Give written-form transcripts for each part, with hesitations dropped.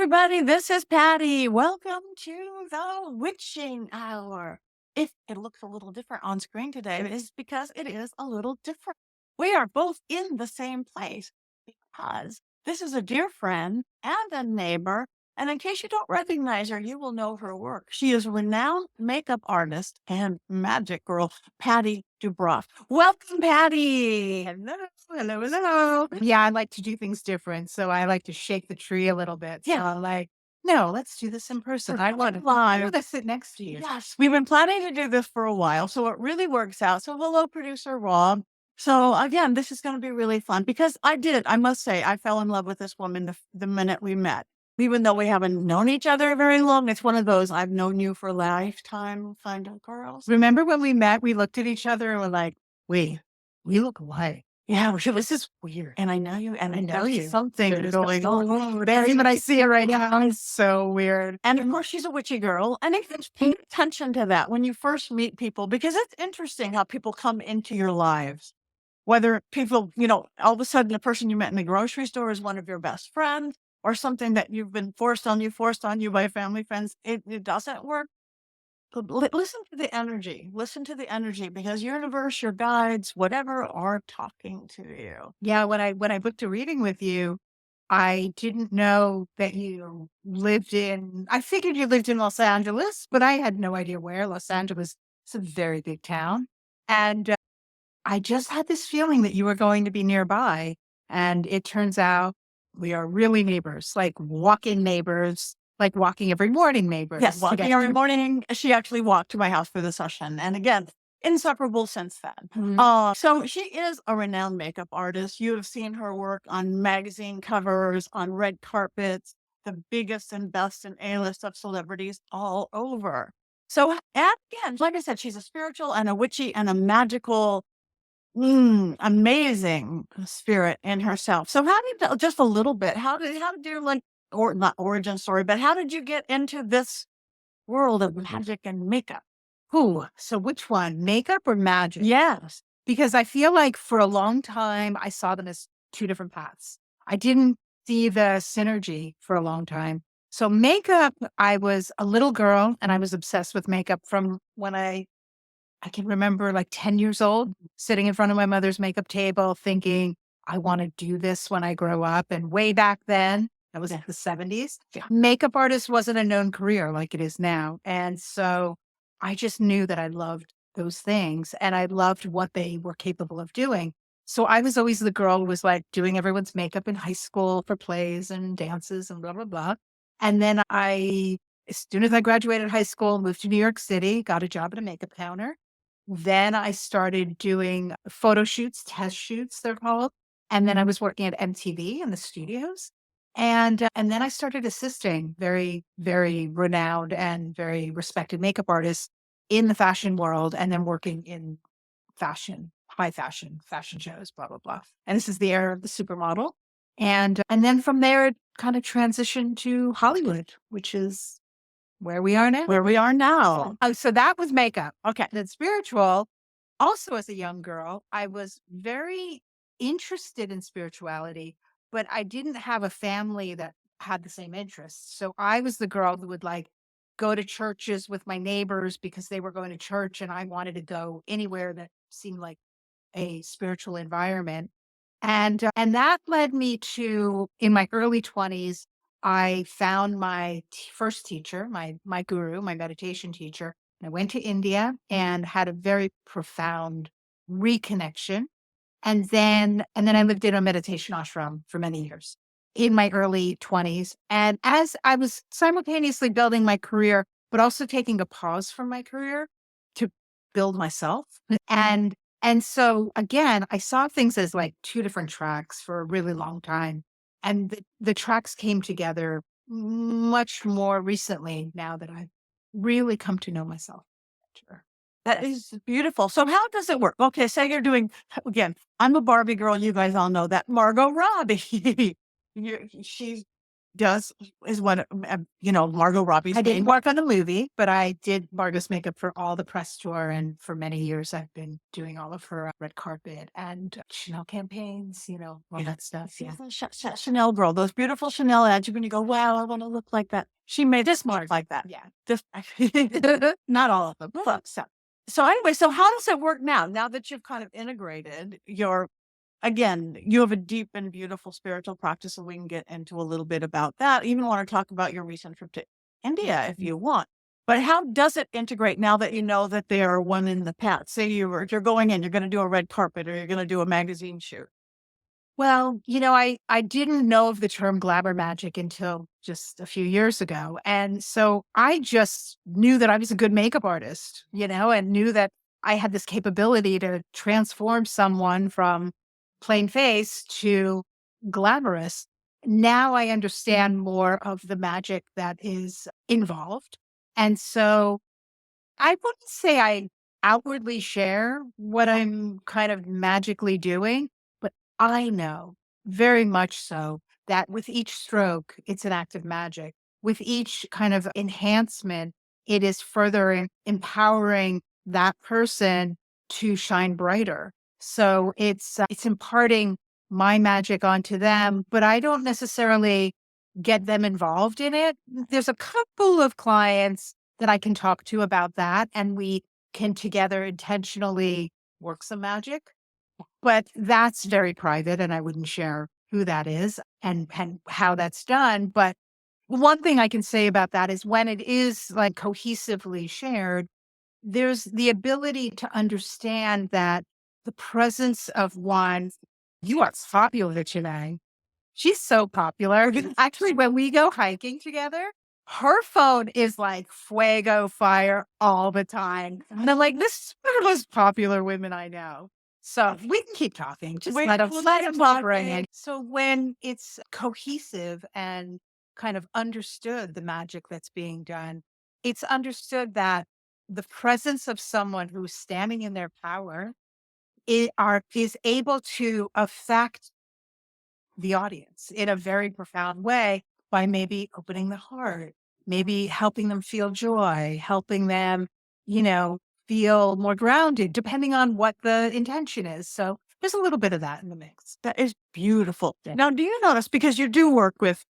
everybody. This is Patty. Welcome to the Witching Hour. If it looks a little different on screen today, it is because it is a little different. We are both in the same place because this is a dear friend and a neighbor. And in case you don't recognize her, you will know her work. She is a renowned makeup artist and magic girl, Pati Dubroff. Welcome, Patty. Hello, hello. Yeah, I like to do things different. So I like to shake the tree a little bit. So Yeah. I'm like, no, let's do this in person. I want to Live. sit next to you. Yes, we've been planning to do this for a while, so it really works out. So hello, producer Rob. So again, this is going to be really fun because I must say, I fell in love with this woman the minute we met. Even though we haven't known each other very long, it's one of those I've known you for a lifetime kind of girls. Remember when we met, we looked at each other and were like, wait, we look alike. Yeah, This is weird. and I know you, and I know there's you. something There's going on. That's what I see it right now. It's so weird. And of course, she's a witchy girl. And I think pay attention to that when you first meet people, because it's interesting how people come into your lives. Whether people, all of a sudden the person you met in the grocery store is one of your best friends or something that you've been forced on you by family friends. It doesn't work. But listen to the energy. Listen to the energy because your universe, your guides, whatever are talking to you. Yeah, when I booked a reading with you, I didn't know that you lived in I figured you lived in Los Angeles, but I had no idea where. Los Angeles is a very big town. And I just had this feeling that you were going to be nearby. And it turns out we are really neighbors, like walking every morning neighbors. Yes, walking every morning. She actually walked to my house for the session. And again, inseparable since then. So she is a renowned makeup artist. You have seen her work on magazine covers, on red carpets, the biggest and best and A-list of celebrities all over. So and again, like I said, she's a spiritual and a witchy and a magical, amazing spirit in herself. So how did just a little bit? How did you like or not origin story, but how did you get into this world of magic and makeup? Who? So which one? Makeup or magic? Yes. Because I feel like for a long time, I saw them as two different paths. I didn't see the synergy for a long time. So makeup, I was a little girl and I was obsessed with makeup from when I can remember like 10 years old, sitting in front of my mother's makeup table thinking, I want to do this when I grow up. And way back then, that was Yeah. the 70s, Yeah. makeup artist wasn't a known career like it is now. And so I just knew that I loved those things and I loved what they were capable of doing. So I was always the girl who was like doing everyone's makeup in high school for plays and dances and blah, blah, blah. And then as soon as I graduated high school, moved to New York City, got a job at a makeup counter. Then I started doing photo shoots, test shoots, they're called. And then I was working at MTV in the studios. And then I started assisting very, very renowned and very respected makeup artists in the fashion world, and then working in fashion, high fashion shows, blah, blah, blah. And this is the era of the supermodel. And then from there, it kind of transitioned to Hollywood, which is where we are now. Where we are now. Oh, so that was makeup. Okay. Then spiritual, also as a young girl, I was very interested in spirituality, but I didn't have a family that had the same interests. So I was the girl who would like go to churches with my neighbors because they were going to church and I wanted to go anywhere that seemed like a spiritual environment. And that led me to in my early 20s, I found my first teacher, my guru, my meditation teacher. And I went to India and had a very profound reconnection. And then I lived in a meditation ashram for many years in my early 20s. And as I was simultaneously building my career, but also taking a pause from my career to build myself. And and so again, I saw things as like two different tracks for a really long time. And the tracks came together much more recently now that I've really come to know myself better. That is beautiful. So how does it work? Okay, say you're doing again, I'm a Barbie girl, you guys all know that. Margot Robbie. She's does is what, Margot I Robbie's didn't main. work on the movie, but I did Margot's makeup for all the press tour, and for many years, I've been doing all of her red carpet and Chanel campaigns, all that stuff. She's Yeah. a Chanel girl, those beautiful Chanel ads, when you go, "Wow, I wanna look like that." She made Just look Margot. like that. Yeah. Just not all of them, but some. So, anyway, so how does it work now? Now that you've kind of integrated your again, you have a deep and beautiful spiritual practice, and we can get into a little bit about that. Even wanna talk about your recent trip to India if you want. But how does it integrate now that you know that they are one in the path? Say you're going in, you're gonna do a red carpet or you're gonna do a magazine shoot. Well, I didn't know of the term glamour magic until just a few years ago. And so I just knew that I was a good makeup artist, and knew that I had this capability to transform someone from plain face to glamorous. Now I understand more of the magic that is involved. And so I wouldn't say I outwardly share what I'm kind of magically doing, but I know very much so that with each stroke, it's an act of magic. With each kind of enhancement, it is further empowering that person to shine brighter. So it's imparting my magic onto them, but I don't necessarily get them involved in it. There's a couple of clients that I can talk to about that, and we can together intentionally work some magic. But that's very private, and I wouldn't share who that is and how that's done. But one thing I can say about that is when it is like cohesively shared, there's the ability to understand that the presence of one, you are popular today. She's so popular. Actually, when we go hiking together, her phone is like fuego fire all the time. And I'm like, this is one of the most popular women I know. So we can keep talking. Just let him bring it. So when it's cohesive and kind of understood the magic that's being done, it's understood that the presence of someone who's standing in their power is able to affect the audience in a very profound way by maybe opening the heart, maybe helping them feel joy, helping them, you know, feel more grounded, depending on what the intention is. So there's a little bit of that in the mix. That is beautiful. Yeah. Now, do you notice because you do work with,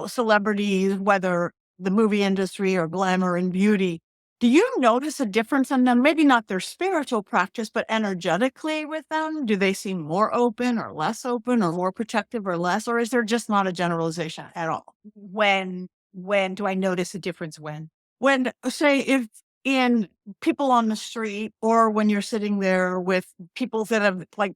celebrities, whether the movie industry or glamour and beauty, do you notice a difference in them? Maybe not their spiritual practice, but energetically with them? Do they seem more open or less open or more protective or less? Or is there just not a generalization at all? When do I notice a difference when? When, say, if in people on the street or when you're sitting there with people that have like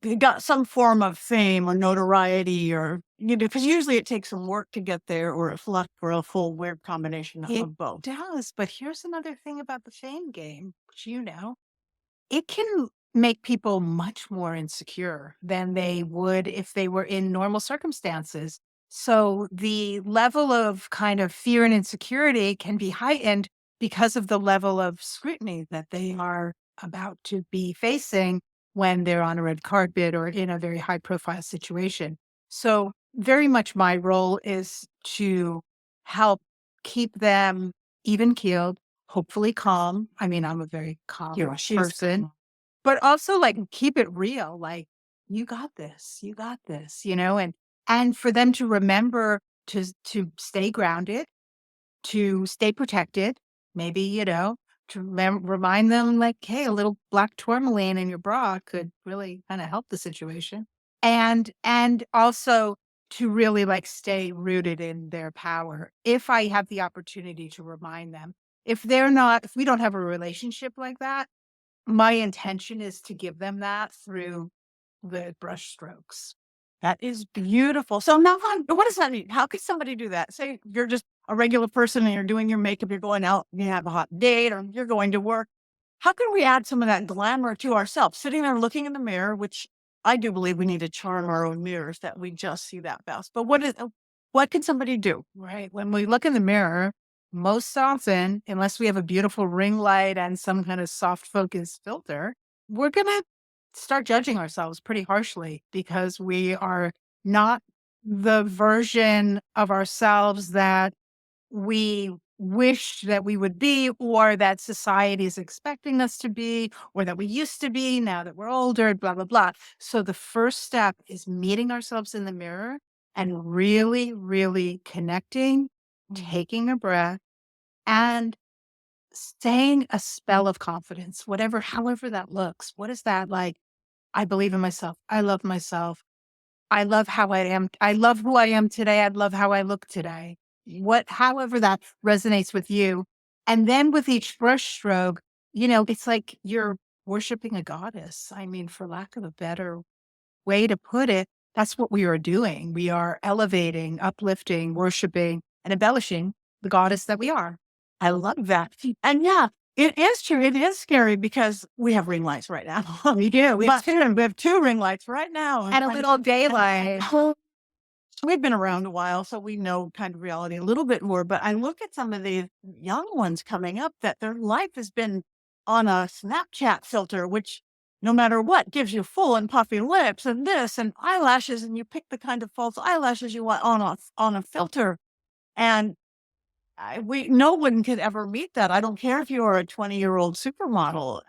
they got some form of fame or notoriety or, because usually it takes some work to get there or it's luck or a full weird combination It of both. does, but here's another thing about the fame game, which it can make people much more insecure than they would if they were in normal circumstances. So the level of kind of fear and insecurity can be heightened because of the level of scrutiny that they are about to be facing when they're on a red carpet or in a very high profile situation. So, very much my role is to help keep them even keeled, hopefully calm. I mean, I'm a very calm person, but also like keep it real. Like, you got this, and for them to remember to stay grounded, to stay protected, maybe, to remind them like, hey, a little black tourmaline in your bra could really kind of help the situation. And also to really like stay rooted in their power. If I have the opportunity to remind them, if we don't have a relationship like that, my intention is to give them that through the brush strokes. That is beautiful. So now, what does that mean? How could somebody do that? Say you're just a regular person and you're doing your makeup, you're going out, you have a hot date, or you're going to work. How can we add some of that glamour to ourselves? Sitting there looking in the mirror, which I do believe we need to charm our own mirrors that we just see that best. But what can somebody do? Right. When we look in the mirror, most often, unless we have a beautiful ring light and some kind of soft focus filter, we're going to start judging ourselves pretty harshly because we are not the version of ourselves that we wish that we would be, or that society is expecting us to be, or that we used to be now that we're older, blah, blah, blah. So the first step is meeting ourselves in the mirror and really, really connecting, Mhm. taking a breath, and saying a spell of confidence, whatever, however that looks. What is that like? I believe in myself. I love myself. I love how I am. I love who I am today. I love how I look today. However that resonates with you. And then with each brushstroke, it's like you're worshiping a goddess. I mean, for lack of a better way to put it, that's what we are doing. We are elevating, uplifting, worshiping, and embellishing the goddess that we are. I love that. And yeah, it is true. It is scary because we have ring lights right now. We do. We have But two. we have two ring lights right now. And a little daylight. We've been around a while, so we know kind of reality a little bit more. But I look at some of the young ones coming up that their life has been on a Snapchat filter, which no matter what gives you full and puffy lips and this and eyelashes, and you pick the kind of false eyelashes you want on a filter. And no one could ever meet that. I don't care if you're a 20-year-old supermodel.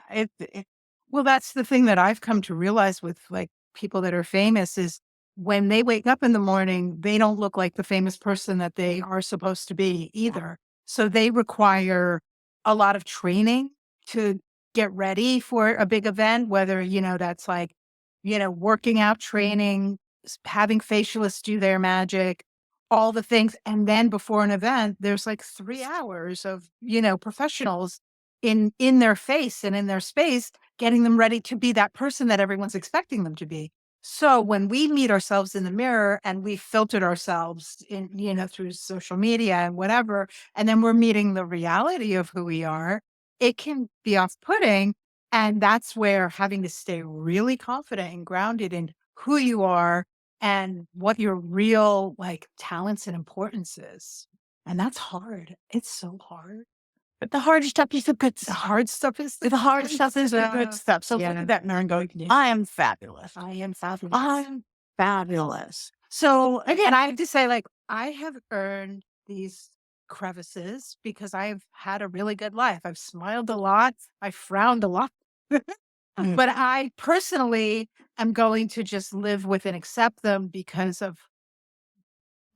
Well, that's the thing that I've come to realize with like people that are famous is when they wake up in the morning, they don't look like the famous person that they are supposed to be either. So they require a lot of training to get ready for a big event, whether, that's like, working out training, having facialists do their magic, all the things. And then before an event, there's like 3 hours of, professionals in their face and in their space getting them ready to be that person that everyone's expecting them to be. So when we meet ourselves in the mirror and we filtered ourselves in, through social media and whatever, and then we're meeting the reality of who we are, it can be off putting. And that's where having to stay really confident and grounded in who you are and what your real like talents and importance is. And that's hard. It's so hard. But the hard stuff is the good The stuff. hard stuff is The hard stuff is the good stuff. So look yeah. at that mirror and go, I am fabulous. I am fabulous. I'm fabulous. So And again, I have to say, like, I have earned these crevices because I've had a really good life. I've smiled a lot. I frowned a lot. mm, But I personally am going to just live with and accept them because of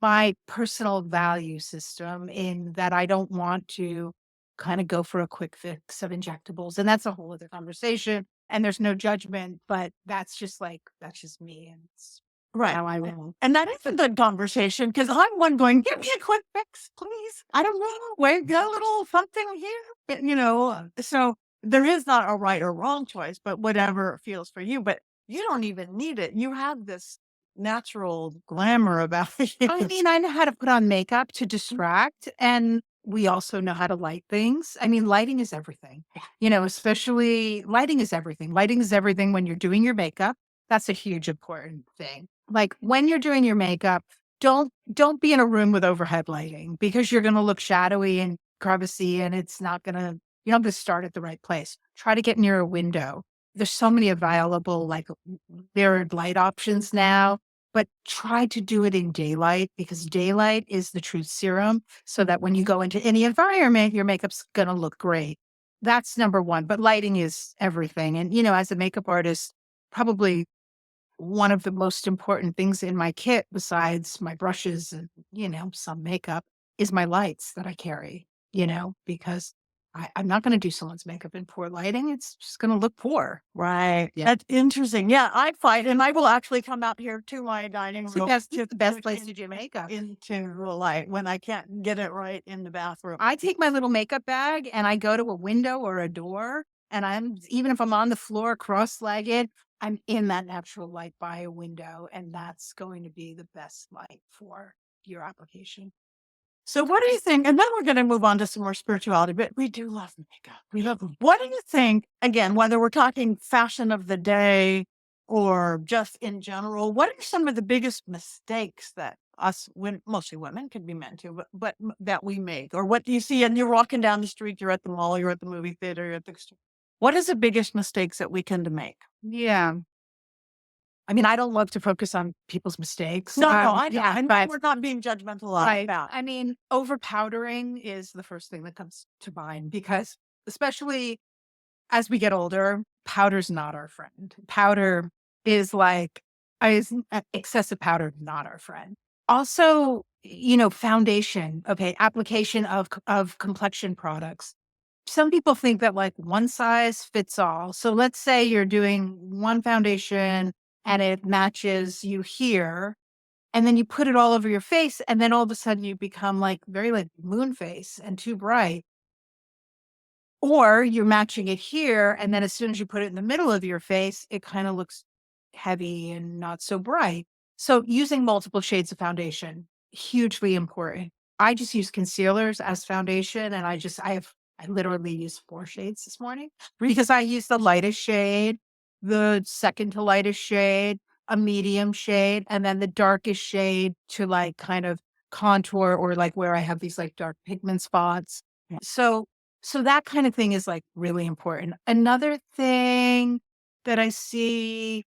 my personal value system in that I don't want to kind of go for a quick fix of injectables. And that's a whole other conversation. And there's no judgment, but that's just me. And it's right. how I roll. And that is a good conversation because I'm one going, give me a quick fix, please. I don't know. Wait, get a little something here. So there is not a right or wrong choice, but whatever feels for you. But you don't even need it. You have this natural glamour about you. I mean, I know how to put on makeup to distract, and we also know how to light things. I mean, lighting is everything. Especially lighting is everything. Lighting is everything when you're doing your makeup. That's a huge important thing. Like when you're doing your makeup, don't be in a room with overhead lighting because you're going to look shadowy and crevicey and you're not going to start at the right place. Try to get near a window. There's so many available like mirrored light options now, but try to do it in daylight because daylight is the truth serum so that when you go into any environment, your makeup's going to look great. That's number one, but lighting is everything. And, as a makeup artist, probably one of the most important things in my kit, besides my brushes and, some makeup, is my lights that I carry, because I'm not going to do someone's makeup in poor lighting. It's just going to look poor. Right. Yeah. That's interesting. Yeah, I fight, and I will actually come out here to my dining It's the room best, to the best put place to do makeup. into the light when I can't get it right in the bathroom. I take my little makeup bag and I go to a window or a door, and even if I'm on the floor cross-legged, I'm in that natural light by a window, and that's going to be the best light for your application. So what do you think? And then we're going to move on to some more spirituality, but we do love makeup. We love them. What do you think, again, whether we're talking fashion of the day or just in general, what are some of the biggest mistakes that mostly women could be meant to, but that we make? Or what do you see? And you're walking down the street, you're at the mall, you're at the movie theater, you're at the store. What is the biggest mistakes that we tend to make? Yeah. I mean, I don't love to focus on people's mistakes. No, no, I know. Yeah, And but we're not being judgmental right. about. I mean, over powdering is the first thing that comes to mind because, especially as we get older, powder's not our friend. Powder is like, excessive powder, not our friend. Also, foundation, okay, application of complexion products. Some people think that like one size fits all. So let's say you're doing one foundation and it matches you here, and then you put it all over your face, and then all of a sudden you become like very like moon face and too bright. Or you're matching it here, and then as soon as you put it in the middle of your face, it kind of looks heavy and not so bright. So using multiple shades of foundation, hugely important. I just use concealers as foundation, and I literally used 4 shades this morning because I use the lightest shade, the second to lightest shade, a medium shade, and then the darkest shade to like kind of contour or like where I have these like dark pigment spots. Yeah. So that kind of thing is like really important. Another thing that I see,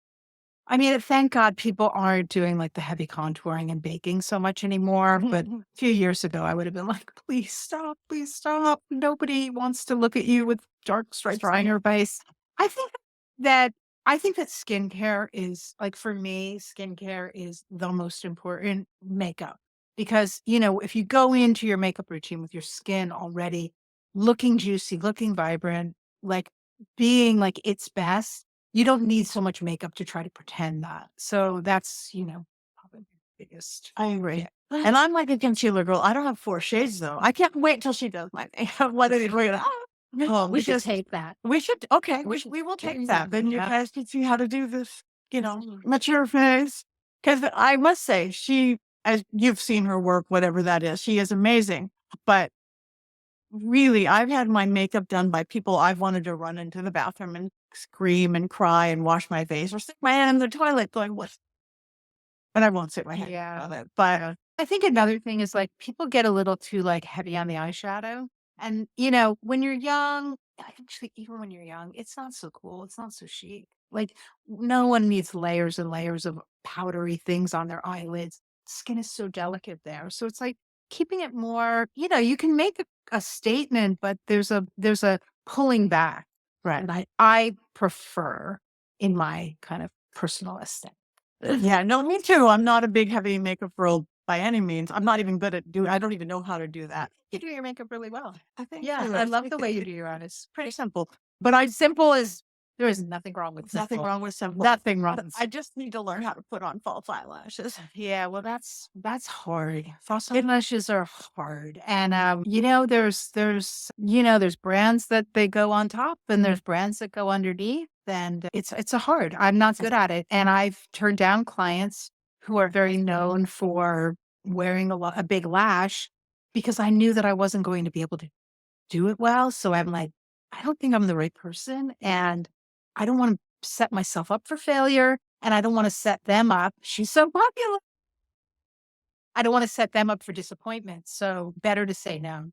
I mean, thank God people aren't doing like the heavy contouring and baking so much anymore. But a few years ago, I would have been like, please stop, please stop. Nobody wants to look at you with dark stripes on your face. I think that I think that skincare is like for me, skincare is the most important makeup because if you go into your makeup routine with your skin already looking juicy, looking vibrant, like being like its best, you don't need so much makeup to try to pretend that. So that's, probably the biggest. I agree. Yeah. And I'm like a concealer girl. I don't have 4 shades though. I can't wait till she does my makeup. What are you doing? We should Because take that. we should, okay, we will take that. Then you Yeah. guys can see how to do this, mature face. Because I must say, as you've seen her work, whatever that is, she is amazing. But really, I've had my makeup done by people I've wanted to run into the bathroom and scream and cry and wash my face or stick my hand in the toilet going, what? But I won't stick my hand Yeah. on it. But I think another thing is like people get a little too like heavy on the eyeshadow. And when you're young, actually even when you're young, it's not so cool. It's not so chic. Like no one needs layers and layers of powdery things on their eyelids. Skin is so delicate there. So it's like keeping it more, you can make a statement, but there's a pulling back. right. And I prefer in my kind of personal aesthetic. Yeah, no, me too. I'm not a big heavy makeup girl by any means. I'm not even good at I don't even know how to do that. You do your makeup really well. I think Yeah, too. I It's love like the way you do your eyes. It's pretty simple. But simple as there is nothing wrong with nothing simple. wrong with simple. Nothing wrong. But I just need to learn how to put on false eyelashes. Yeah, well, that's hard. False eyelashes are hard, and there's brands that they go on top, and there's brands that go underneath, and it's a hard. I'm not good at it, and I've turned down clients who are very known for wearing a big lash because I knew that I wasn't going to be able to do it well. So I'm like, I don't think I'm the right person. And I don't want to set myself up for failure. And I don't want to set them up. She's so popular. I don't want to set them up for disappointment. So better to say no.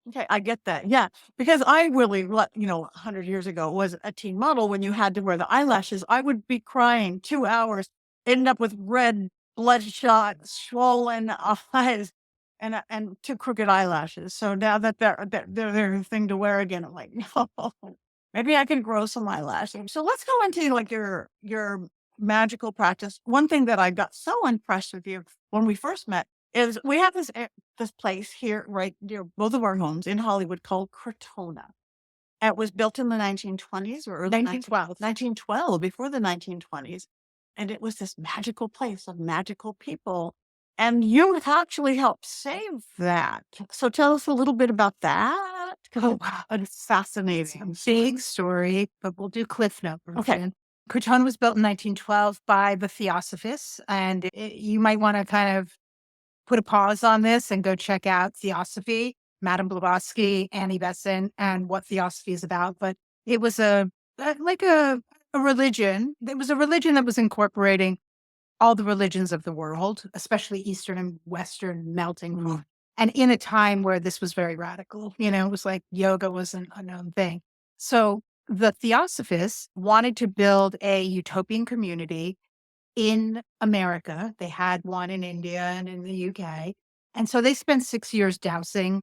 Okay, I get that. Yeah, because I really, 100 years ago was a teen model when you had to wear the eyelashes. I would be crying 2 hours, end up with red, bloodshot, swollen eyes, and 2 crooked eyelashes. So now that they're a thing to wear again, I'm like, no, maybe I can grow some eyelashes. So let's go into like your magical practice. One thing that I got so impressed with you when we first met is we have this place here right near both of our homes in Hollywood called Krotona. It was built in the 1920s or early 1912, before the 1920s. And it was this magical place of magical people. And you have actually helped save that. So tell us a little bit about that. Oh, wow. It's fascinating. It's a big story, but we'll do Cliff Note Okay. version. Krotona was built in 1912 by the Theosophists, and you might want to kind of put a pause on this and go check out Theosophy, Madame Blavatsky, Annie Besant, and what Theosophy is about. But it was like a religion. It was a religion that was incorporating all the religions of the world, especially Eastern and Western melting pot. And in a time where this was very radical, it was like yoga was an unknown thing. So the Theosophists wanted to build a utopian community in America. They had one in India and in the UK. And so they spent 6 years dowsing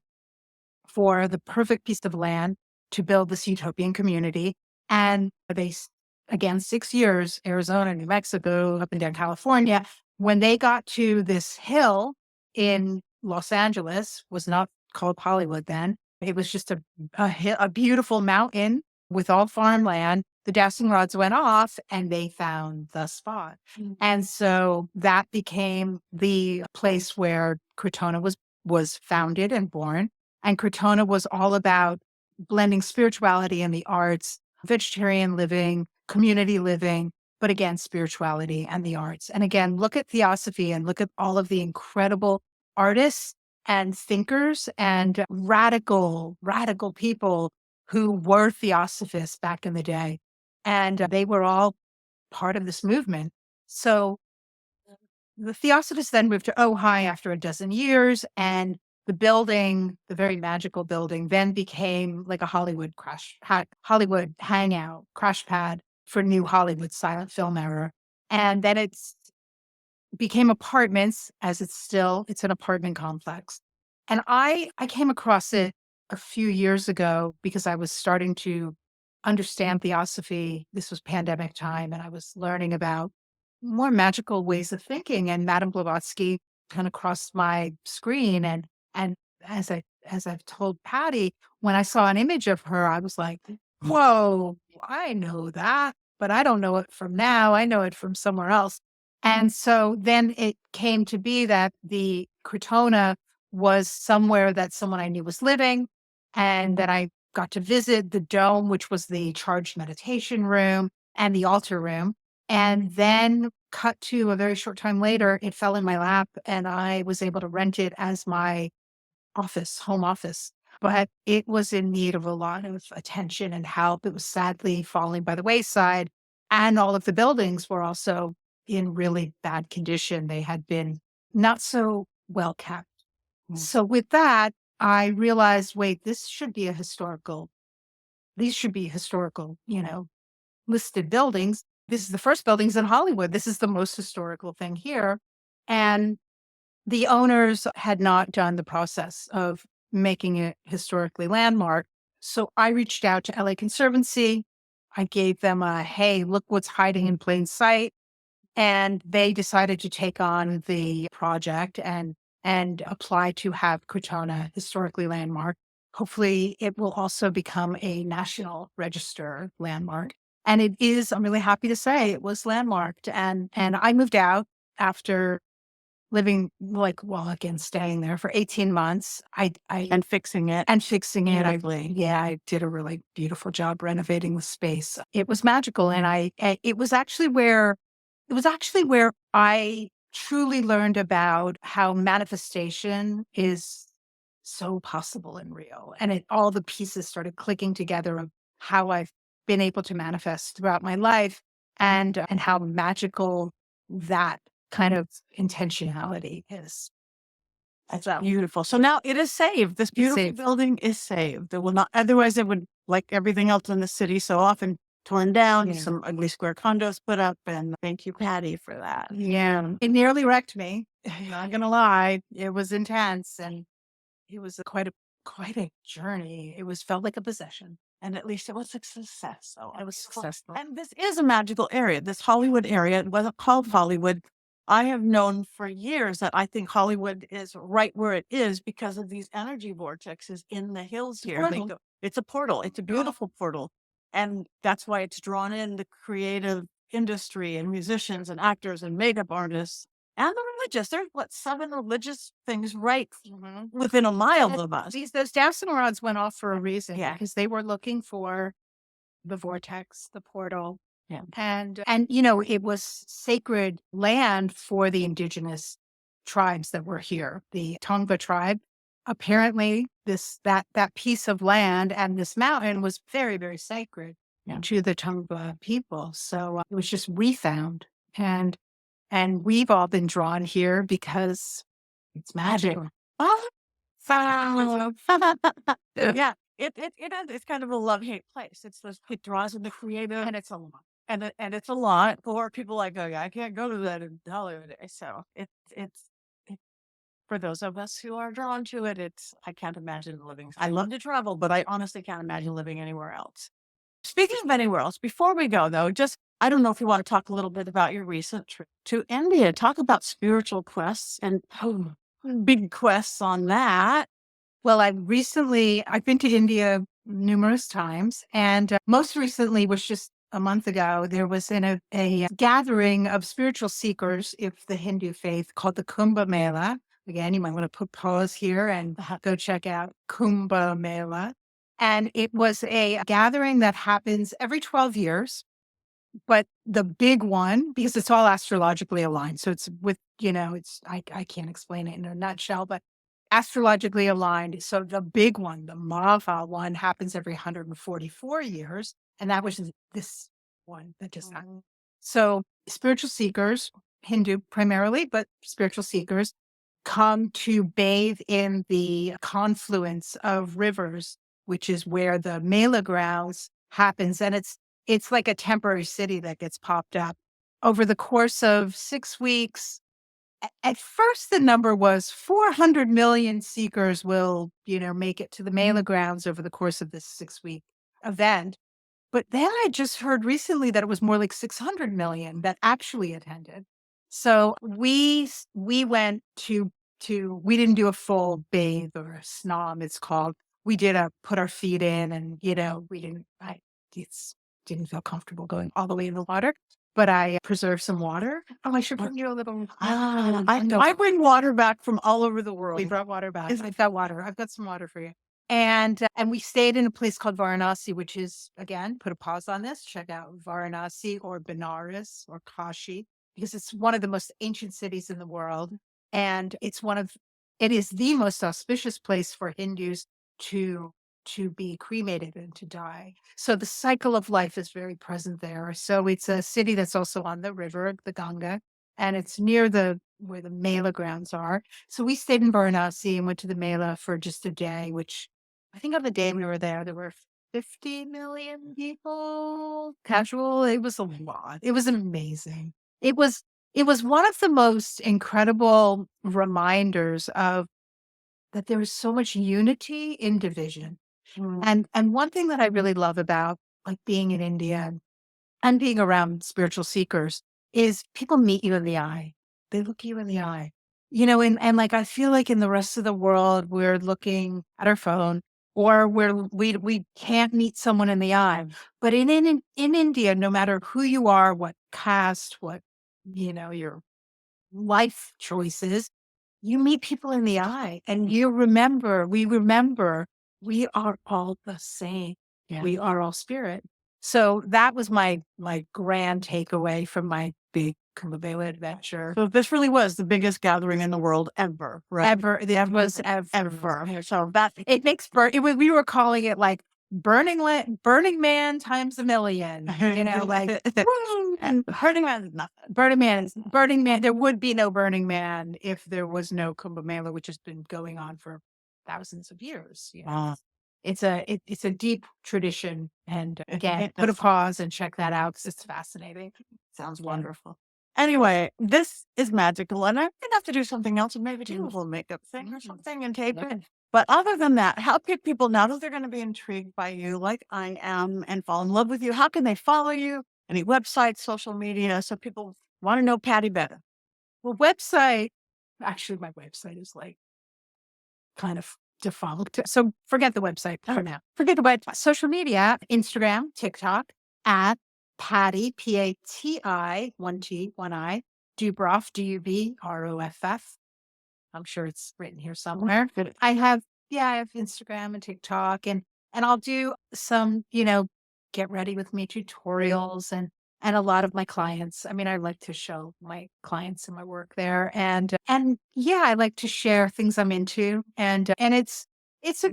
for the perfect piece of land to build this utopian community. And again, 6 years, Arizona, New Mexico, up and down California, when they got to this hill in Los Angeles, was not called Hollywood then. It was just a beautiful mountain with all farmland. The dowsing rods went off and they found the spot. And so that became the place where Krotona was founded and born. And Krotona was all about blending spirituality and the arts, vegetarian living, community living, but again, spirituality and the arts. And again, look at Theosophy and look at all of the incredible artists and thinkers and radical people who were Theosophists back in the day. And they were all part of this movement. So the Theosophists then moved to Ojai after a dozen years, and the building, the very magical building, then became like a Hollywood hangout, crash pad for new Hollywood silent film era. And then it's became apartments as it's an apartment complex. And I came across it a few years ago because I was starting to understand Theosophy. This was pandemic time, and I was learning about more magical ways of thinking. And Madame Blavatsky kind of crossed my screen. And as I've told Patty, when I saw an image of her, I was like, whoa, I know that, but I don't know it from now. I know it from somewhere else. And so then it came to be that the Crotona was somewhere that someone I knew was living, and that I got to visit the dome, which was the charged meditation room and the altar room. And then cut to a very short time later, it fell in my lap and I was able to rent it as my home office. But it was in need of a lot of attention and help. It was sadly falling by the wayside. And all of the buildings were also in really bad condition. They had been not so well kept. So with that, I realized, wait, these should be historical, listed buildings. This is the first buildings in Hollywood. This is the most historical thing here. And the owners had not done the process of making it historically landmark. So I reached out to LA Conservancy. I gave them a, hey, look what's hiding in plain sight. And they decided to take on the project and apply to have Krotona historically landmark. Hopefully it will also become a national register landmark. And it is, I'm really happy to say it was landmarked. And I moved out after living again, staying there for 18 months. And fixing it. And fixing it. Beautifully. I did a really beautiful job renovating the space. It was magical. And it was actually where I truly learned about how manifestation is so possible and real. And all the pieces started clicking together of how I've been able to manifest throughout my life and how magical that kind of intentionality is. That's beautiful. So now it is saved. This beautiful saved. building is saved. It will not, otherwise it would, like everything else in the city, so often torn down, Yeah. some ugly square condos put up. And thank you, Patty, for that. Yeah. It nearly wrecked me. Not gonna lie. It was intense and it was quite a journey. Felt like a possession. And at least it was a success. So It was successful. And this is a magical area. This Hollywood area, it wasn't called Hollywood. I have known for years that I think Hollywood is right where it is because of these energy vortexes in the hills here. It's a portal. It's a beautiful portal. And that's why it's drawn in the creative industry and musicians and actors and makeup artists and the religious. There's 7 religious things right within a mile of us. Those dowsing rods went off for a reason. Yeah. Because they were looking for the vortex, the portal. Yeah. And it was sacred land for the indigenous tribes that were here. The Tongva tribe, apparently that piece of land and this mountain was very, very sacred to the Tongva people. So it was just refound. And we've all been drawn here because it's magic. Yeah, it's kind of a love-hate place. It draws in the creative, And it's a lot. and it's a lot for people like, "Oh, yeah, I can't go to that in Hollywood." So it's for those of us who are drawn to it, it's I can't imagine living. I love to travel, but I honestly can't imagine living anywhere else. Speaking of anywhere else, before we go though, just I don't know if you want to talk a little bit about your recent trip to India. Talk about spiritual quests and big quests on that. Well, I've been to India numerous times, and most recently was just a month ago. There was a gathering of spiritual seekers of the Hindu faith called the Kumbh Mela. Again, you might want to put pause here and go check out Kumbh Mela. And it was a gathering that happens every 12 years. But the big one, because it's all astrologically aligned, so it's with, I can't explain it in a nutshell, but astrologically aligned. So the big one, the Maha one, happens every 144 years, and that was this one that just happened. So spiritual seekers, Hindu primarily, but spiritual seekers come to bathe in the confluence of rivers, which is where the Mela grounds happens, and it's like a temporary city that gets popped up. Over the course of 6 weeks, at first, the number was 400 million seekers will, make it to the Mela grounds over the course of this 6-week event. But then I just heard recently that it was more like 600 million that actually attended. So we went we didn't do a full bathe or a snom, it's called. We did a put our feet in, and we didn't I it's didn't feel comfortable going all the way in the water, but I preserved some water. Oh, I should bring you a little. I bring water back from all over the world. We brought water back. I've got water. I've got some water for you. And we stayed in a place called Varanasi, which is, again, put a pause on this. Check out Varanasi or Benares or Kashi, because it's one of the most ancient cities in the world, and it is the most auspicious place for Hindus to be cremated and to die. So the cycle of life is very present there. So it's a city that's also on the river, the Ganga, and it's near where the Mela grounds are. So we stayed in Varanasi and went to the Mela for just a day, which I think on the day we were there were 50 million people casual. It was a lot. It was amazing. It was one of the most incredible reminders of that there is so much unity in division. And one thing that I really love about like being in India and being around spiritual seekers is people meet you in the eye. They look you in the eye. And like I feel like in the rest of the world we're looking at our phone, or we can't meet someone in the eye. But in India, no matter who you are, what caste, what your life choices, you meet people in the eye and we remember we are all the same. Yeah. We are all spirit. So that was my grand takeaway from my big Kumbh Mela adventure. So this really was the biggest gathering in the world ever, right? Ever. It was ever. So that it makes we were calling it like Burning Man times a million. Like and Burning Man is nothing. Burning Man. There would be no Burning Man if there was no Kumbh Mela, which has been going on for thousands of years. It's a deep tradition, and again, put a pause and check that out because it's fascinating. Sounds wonderful. Anyway, this is magical, and I'm gonna have to do something else, and maybe do a little makeup thing or something and tape it. But other than that, how can people, now that they're going to be intrigued by you, like I am, and fall in love with you, how can they follow you? Any websites, social media, so people want to know Patti better? Well, actually, my website is like kind of defunct. So forget the website for now. Forget the website. Social media, Instagram, TikTok, at Patti, Pati, 1T, 1I, Dubroff, Dubroff. I'm sure it's written here somewhere. I have Instagram and TikTok, and I'll do some, get ready with me tutorials, and a lot of my clients. I mean, I like to show my clients and my work there, and yeah, I like to share things I'm into, and it's a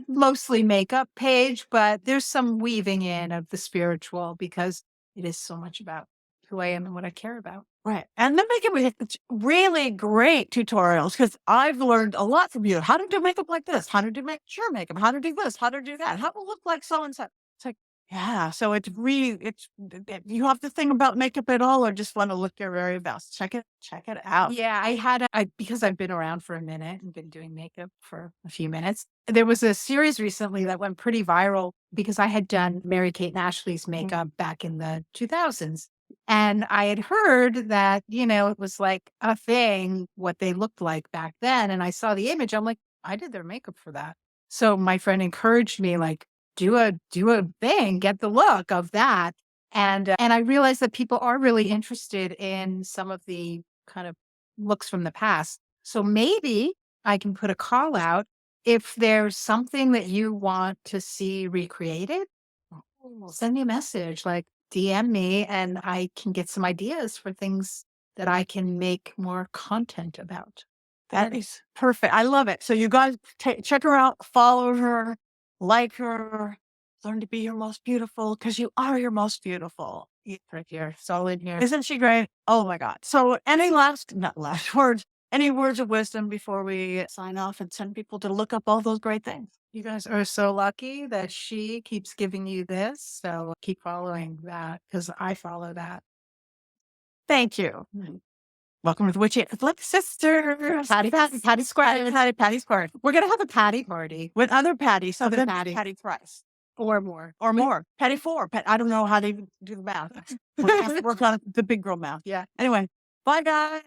mostly makeup page, but there's some weaving in of the spiritual because it is so much about who I am and what I care about. Right. And then it's really great tutorials, because I've learned a lot from you. How to do makeup like this, how to do your makeup, how to do this, how to do that, how to look like so and so. It's like, Yeah, so you have to think about makeup at all or just wanna look your very best. Check it out. Yeah, I because I've been around for a minute and been doing makeup for a few minutes. There was a series recently that went pretty viral because I had done Mary-Kate and Ashley's Mhm. makeup back in the 2000s. And I had heard that, it was like a thing what they looked like back then. And I saw the image. I'm like, I did their makeup for that. So my friend encouraged me, like, do a thing, get the look of that. And I realized that people are really interested in some of the kind of looks from the past. So maybe I can put a call out if there's something that you want to see recreated, Oh, send me a message, like DM me, and I can get some ideas for things that I can make more content about. that is perfect. I love it. So you guys check her out, follow her, like her, learn to be your most beautiful because you are your most beautiful. Right here. It's all in here. Isn't she great? Oh my god. So any last not last words, any words of wisdom before we sign off and send people to look up all those great things? You guys are so lucky that she keeps giving you this. So keep following that because I follow that. Thank you. Welcome to the Witchy Flip Sisters. Patty Square. Patty Square. We're gonna have a patty party. With other patties, so Other then patty. Patty Price Or more. or more. Patty 4. I don't know how to even do the math. We're gonna have to work on the big girl math. Yeah. Anyway, bye guys.